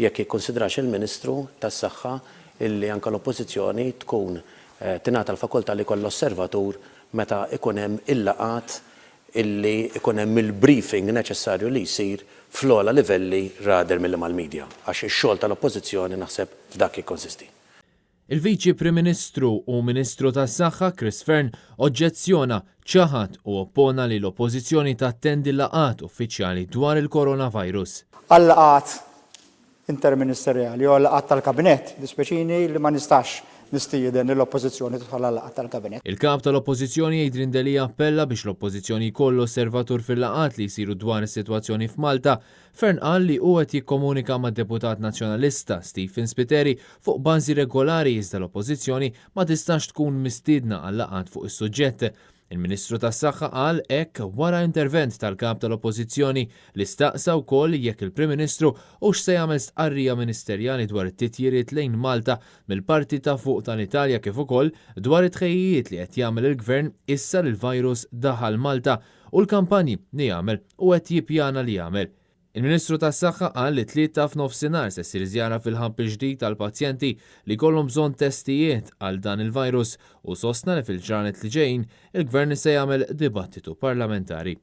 jekk jikkonsidrax il-Ministru tas-Saħħa illi anke l-Oppożizzjoni tkun tingħata l-fakultà li jkollha osservatur meta ikun hemm il-laqgħat illi ikun hemm il-briefing neċessarju li jsir fl-ogħla livelli rather milli mal-medja għax ix-xogħol tal-Oppożizzjoni naħseb f'dak jikkonsisti. Il-Viċi Prim Ministru u Ministru tas-Saħħa il-Gvern oġġezzjona, ċaħad u oppona li l-Oppożizzjoni tattendi laqgħat uffiċjali dwar il-coronavirus. Għall-laqgħat interministeriali u għall-laqgħat tal-Kabinett dispeċini li ma nistax nistieden l-Oppożizzjoni tidħol għall-laqgħat tal-Kabinett. Il-kap tal-Oppożizzjoni jgħid li appella biex l-Oppożizzjoni jkollu osservatur fil-laqgħat li jsiru dwar is-sitwazzjoni f'Malta. Gvern qal li hu qed jikkomunika mad-deputat nazzjonalista Stephen Spiteri fuq bażi regolari iżda l-Oppożizzjoni ma tistax tkun mistiedna għall-laqgħat fuq is-suġġett. Il-Ministru tas-Saħħa qal hekk wara intervent tal-kap tal-Oppożizzjoni li staqsa wkoll jekk il-Prim Ministru hux se jagħmel stqarrija ministerjali dwar it-titjiriet lejn Malta mill-parti ta' fuq tal-Italja kif ukoll dwar it-tħejjijiet li qed jagħmel il-Gvern issa li l-virus daħal Malta u l-kampanji li jagħmel u qed jippjana li jagħmel. Il-Ministru tas-Saħħa qal li 3 f'nofsinhar se ssir żjara fil-ħabb il-ġdid tal-pazjenti li jkollhom bżonn testijiet għal dan il-virus u sostna li fil-ġranet li ġejjin il-Gvern se jagħmel dibattitu parlamentari.